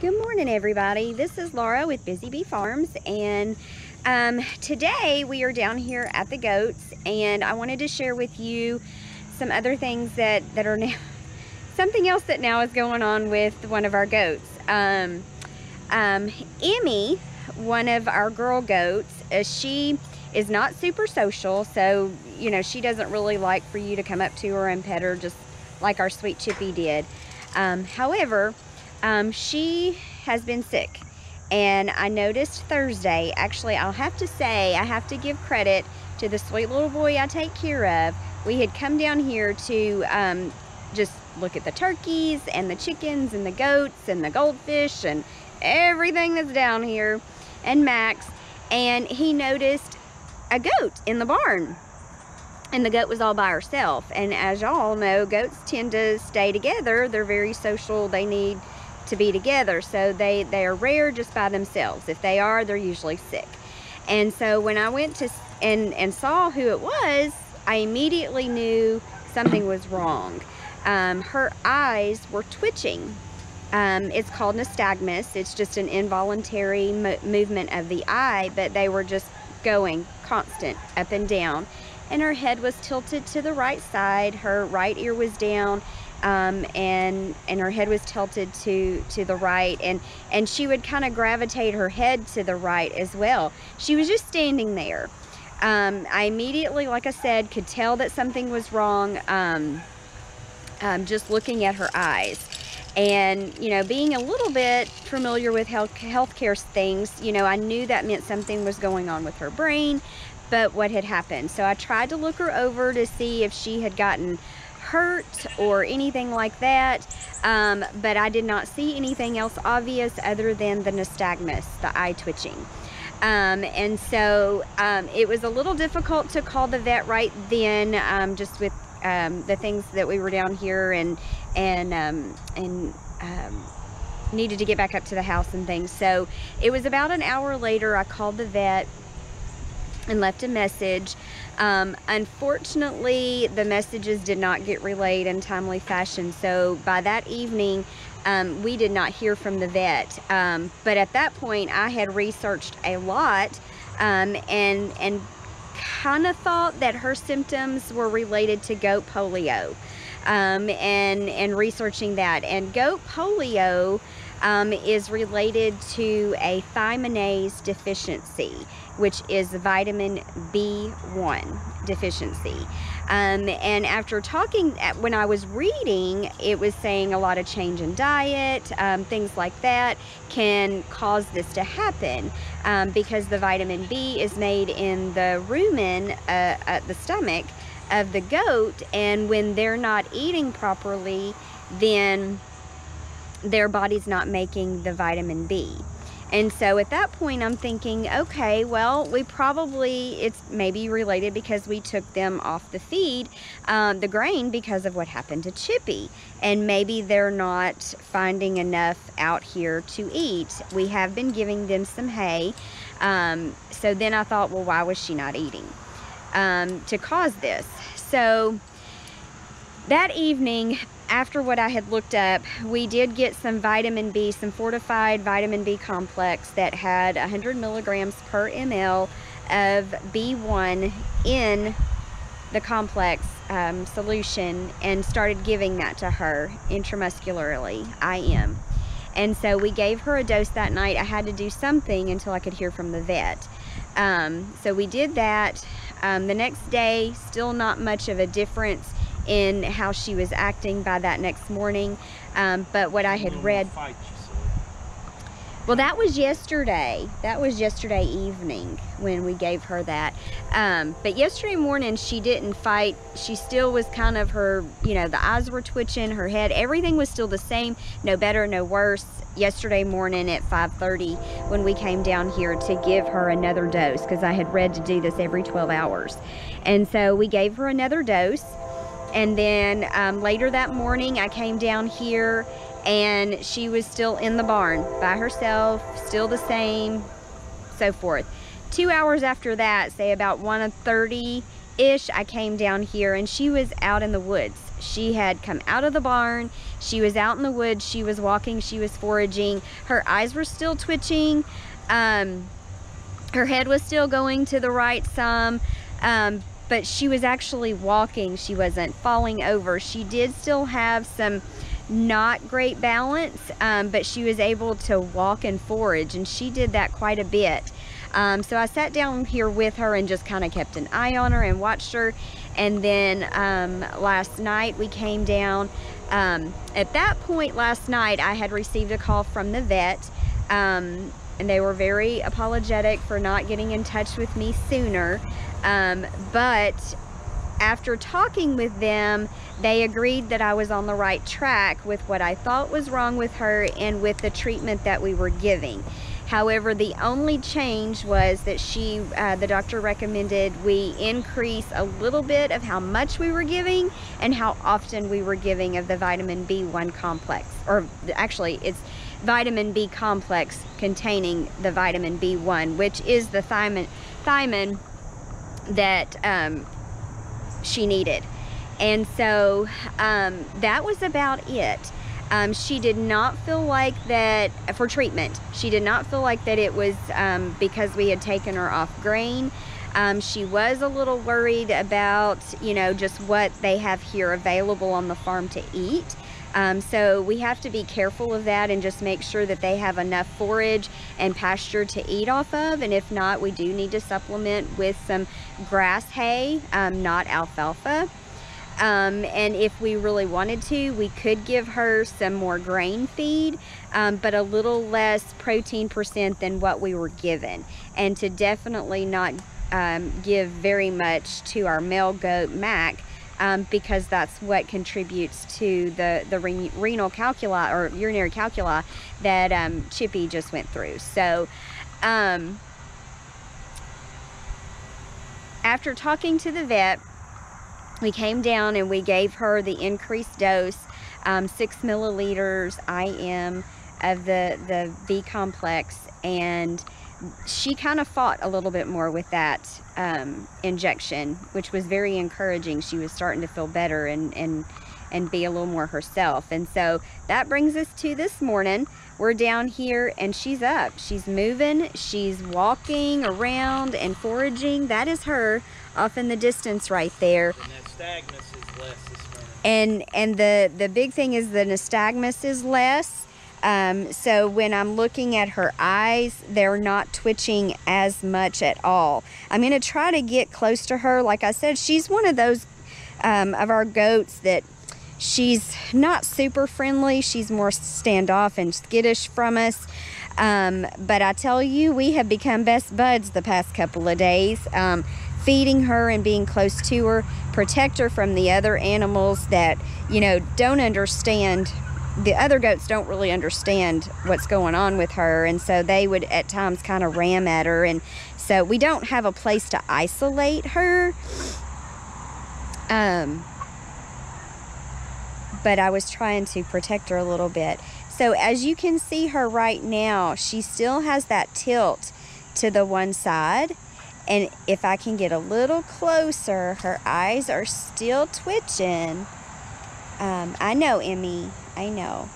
Good morning, everybody. This is Laura with Busy Bee Farms, and today we are down here at the goats, and I wanted to share with you some other things that are now something else that now is going on with one of our goats. Emmy, one of our girl goats, she is not super social, so you know she doesn't really like for you to come up to her and pet her just like our sweet Chippy did. However, she has been sick, and I noticed Thursday, actually I'll have to say, I have to give credit to the sweet little boy I take care of. We had come down here to just look at the turkeys and the chickens and the goats and the goldfish and everything that's down here, and Max, and he noticed a goat in the barn. And the goat was all by herself, and as y'all know, goats tend to stay together. They're very social. They need to be together, so they are rare just by themselves. If they are, they're usually sick. And so when I went to and saw who it was, I immediately knew something was wrong. Her eyes were twitching. It's called nystagmus. It's just an involuntary movement of the eye, but they were just going constant up and down. And her head was tilted to the right side. Her right ear was down, and her head was tilted to the right, and she would kind of gravitate her head to the right as well. She was just standing there. I immediately, like I said, could tell that something was wrong just looking at her eyes. And you know, being a little bit familiar with healthcare things, you know, I knew that meant something was going on with her brain. But what had happened? So I tried to look her over to see if she had gotten hurt or anything like that, but I did not see anything else obvious other than the nystagmus, the eye twitching. And so it was a little difficult to call the vet right then, just with the things that we were down here and needed to get back up to the house and things. So it was about an hour later I called the vet and left a message. Unfortunately, the messages did not get relayed in timely fashion, so by that evening we did not hear from the vet. But at that point I had researched a lot, and kind of thought that her symptoms were related to goat polio, and researching that, and goat polio is related to a thiaminase deficiency, which is vitamin B1 deficiency. And after talking, when I was reading, it was saying a lot of change in diet, things like that can cause this to happen, because the vitamin B is made in the rumen, at the stomach of the goat, and when they're not eating properly, then their body's not making the vitamin B. And so at that point I'm thinking, okay, well, it's maybe related because we took them off the feed, the grain, because of what happened to Chippy, and maybe they're not finding enough out here to eat. We have been giving them some hay, so then I thought, well, why was she not eating to cause this? So that evening, after what I had looked up, we did get some vitamin B, some fortified vitamin B complex that had 100 milligrams per ml of B1 in the complex solution, and started giving that to her intramuscularly, IM. And so we gave her a dose that night. I had to do something until I could hear from the vet. So we did that. The next day, still not much of a difference in how she was acting by that next morning, but what I had read, well, that was yesterday. That was yesterday evening when we gave her that. But yesterday morning she didn't fight. She still was kind of her, you know, the eyes were twitching, her head, everything was still the same, no better, no worse. Yesterday morning at 5:30 when we came down here to give her another dose, because I had read to do this every 12 hours. And so we gave her another dose. And then later that morning I came down here and she was still in the barn by herself, still the same, so forth. 2 hours after that, say about 1:30-ish, I came down here and she was out in the woods. She had come out of the barn. She was out in the woods. She was walking. She was foraging. Her eyes were still twitching. Her head was still going to the right some. But she was actually walking. She wasn't falling over. She did still have some not great balance, but she was able to walk and forage, and she did that quite a bit. So I sat down here with her and just kind of kept an eye on her and watched her. And then last night we came down. At that point last night, I had received a call from the vet, and they were very apologetic for not getting in touch with me sooner. But after talking with them, they agreed that I was on the right track with what I thought was wrong with her and with the treatment that we were giving. However, the only change was that the doctor recommended we increase a little bit of how much we were giving and how often we were giving of the vitamin B1 complex. Or actually, it's vitamin B complex containing the vitamin B1, which is the thiamine that she needed. And so that was about it. She did not feel like that for treatment. She did not feel like that it was because we had taken her off grain. She was a little worried about, you know, just what they have here available on the farm to eat. So we have to be careful of that and just make sure that they have enough forage and pasture to eat off of. And if not, we do need to supplement with some grass hay, not alfalfa. And if we really wanted to, we could give her some more grain feed, but a little less protein percent than what we were given. And to definitely not give very much to our male goat, Mac, because that's what contributes to the renal calculi or urinary calculi that Chippy just went through. So after talking to the vet, we came down and we gave her the increased dose, 6 milliliters IM of the B complex, and she kind of fought a little bit more with that injection, which was very encouraging. She was starting to feel better and be a little more herself. And so that brings us to this morning. We're down here and she's up. She's moving. She's walking around and foraging. That is her off in the distance right there. The nystagmus is less this morning. And the big thing is the nystagmus is less. So when I'm looking at her eyes, they're not twitching as much at all. I'm going to try to get close to her. Like I said, she's one of those of our goats that she's not super friendly. She's more standoff and skittish from us. But I tell you, we have become best buds the past couple of days. Feeding her and being close to her, protect her from the other animals that, you know, don't understand. The other goats don't really understand what's going on with her, and so they would at times kind of ram at her, and so we don't have a place to isolate her. But I was trying to protect her a little bit. So as you can see her right now, she still has that tilt to the one side. And if I can get a little closer, her eyes are still twitching. I know, Emmy, I know.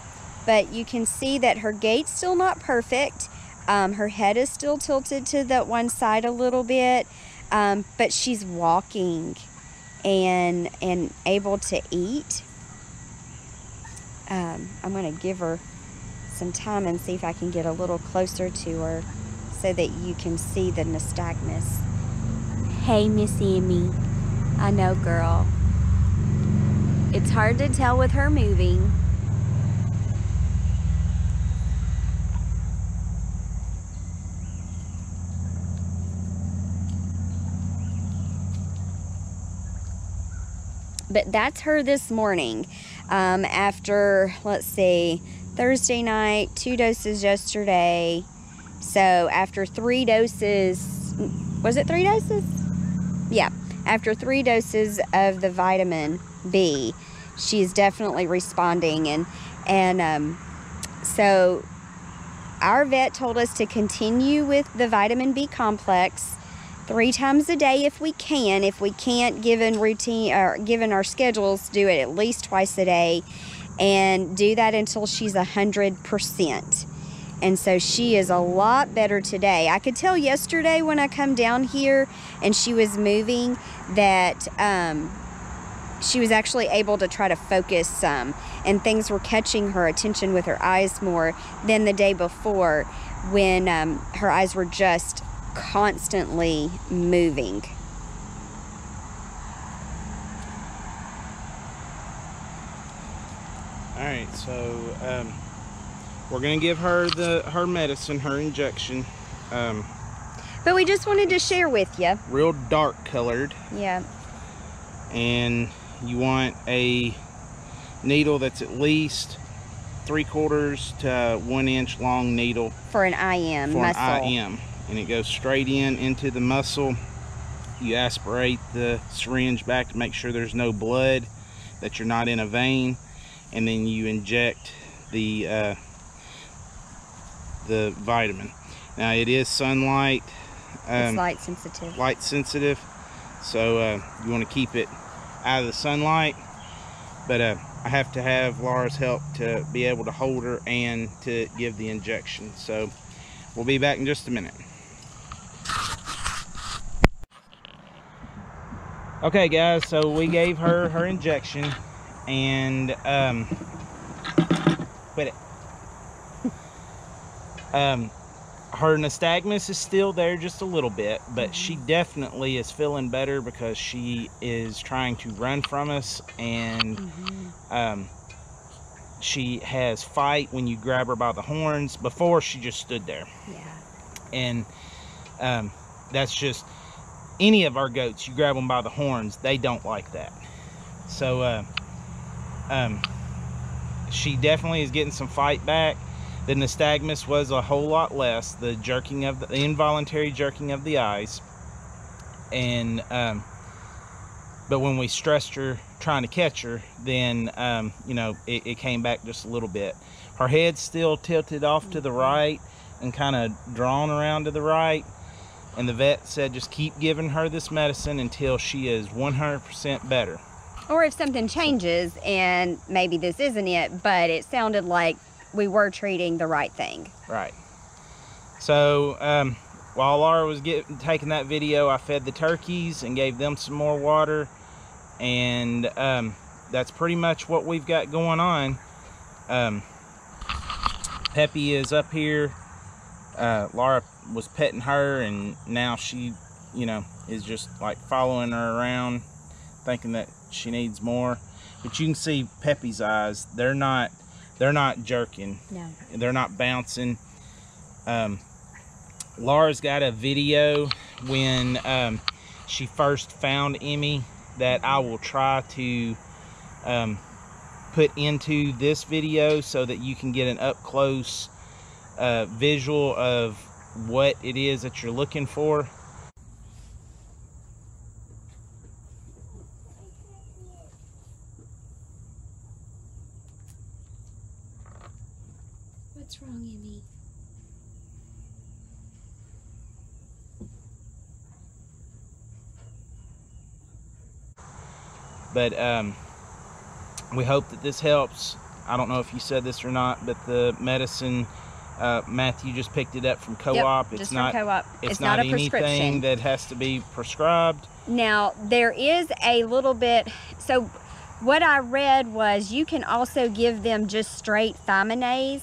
But you can see that her gait's still not perfect. Her head is still tilted to the one side a little bit. But she's walking and able to eat. I'm going to give her some time and see if I can get a little closer to her so that you can see the nystagmus. Hey, Miss Emmy. I know, girl. It's hard to tell with her moving. But that's her this morning. After, let's see, Thursday night, 2 doses yesterday. So after 3 doses, was it 3 doses? Yeah, after 3 doses of the vitamin B, she's definitely responding. And so our vet told us to continue with the vitamin B complex 3 times a day if we can. If we can't, given routine or given our schedules, do it at least twice a day, and do that until she's 100%. And so she is a lot better today. I could tell yesterday when I come down here and she was moving that she was actually able to try to focus some, and things were catching her attention with her eyes more than the day before when her eyes were just constantly moving. All right, so we're gonna give her her medicine, her injection. But we just wanted to share with you. Real dark colored. Yeah. And you want a needle that's at least 3/4 to 1 inch long needle For an IM for muscle. an IM, and it goes straight into the muscle. You aspirate the syringe back to make sure there's no blood, that you're not in a vein, and then you inject the vitamin. Now it is sunlight. It's light sensitive. Light sensitive, so you want to keep it out of the sunlight. But I have to have Laura's help to be able to hold her and to give the injection. So we'll be back in just a minute. Okay guys, so we gave her her injection, and quit it. Her nystagmus is still there just a little bit, but she definitely is feeling better because she is trying to run from us, and she has fight when you grab her by the horns. Before, she just stood there. Yeah. And that's just any of our goats, you grab them by the horns, they don't like that. So she definitely is getting some fight back. The nystagmus was a whole lot less, the jerking of the involuntary jerking of the eyes, and but when we stressed her trying to catch her, then you know, it came back just a little bit. Her head's still tilted off to the right and kind of drawn around to the right, and the vet said just keep giving her this medicine until she is 100% better. Or if something changes and maybe this isn't it, but it sounded like we were treating the right thing. Right. So while Laura was taking that video, I fed the turkeys and gave them some more water, and that's pretty much what we've got going on. Peppy is up here. Laura was petting her, and now she, you know, is just like following her around, thinking that she needs more. But you can see Peppy's eyes, they're not jerking. No. They're not bouncing. Laura's got a video when she first found Emmy that I will try to put into this video so that you can get an up-close visual of what it is that you're looking for. What's wrong, Emmy? But we hope that this helps. I don't know if you said this or not, but the medicine, Matthew just picked it up from Co-op. Yep, it's not Co-op. It's not a anything prescription that has to be prescribed. Now there is a little bit. So what I read was you can also give them just straight Thiaminase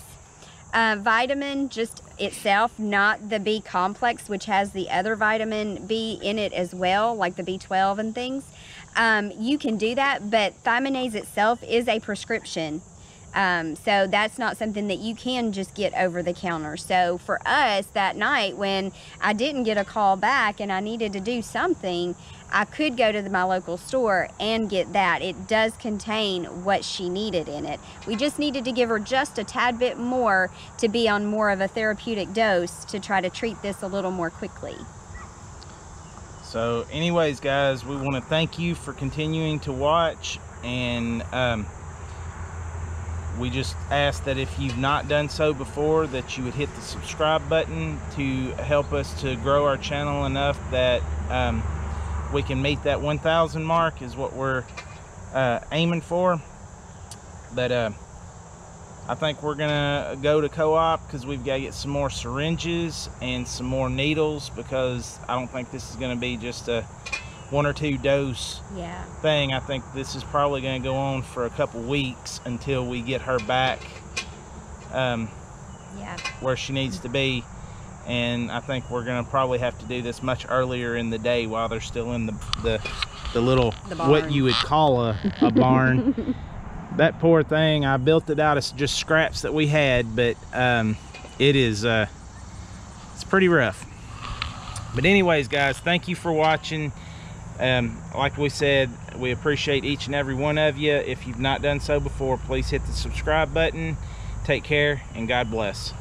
vitamin, just itself, not the B complex, which has the other vitamin B in it as well, like the B12 and things. You can do that, but Thiaminase itself is a prescription. So that's not something that you can just get over the counter. So for us that night, when I didn't get a call back and I needed to do something, I could go to my local store and get that. It does contain what she needed in it. We just needed to give her just a tad bit more to be on more of a therapeutic dose to try to treat this a little more quickly. So anyways, guys, we want to thank you for continuing to watch, and we just ask that if you've not done so before, that you would hit the subscribe button to help us to grow our channel enough that we can meet that 1,000 mark is what we're aiming for. But I think we're gonna go to co-op because we've got to get some more syringes and some more needles, because I don't think this is gonna be just a 1 or 2 dose thing. I think this is probably going to go on for a couple weeks until we get her back where she needs to be. And I think we're going to probably have to do this much earlier in the day while they're still in the little, what you would call a barn. That poor thing, I built it out of just scraps that we had, but it is it's pretty rough. But anyways, guys, thank you for watching. Like we said, we appreciate each and every one of you. If you've not done so before, please hit the subscribe button. Take care, and God bless.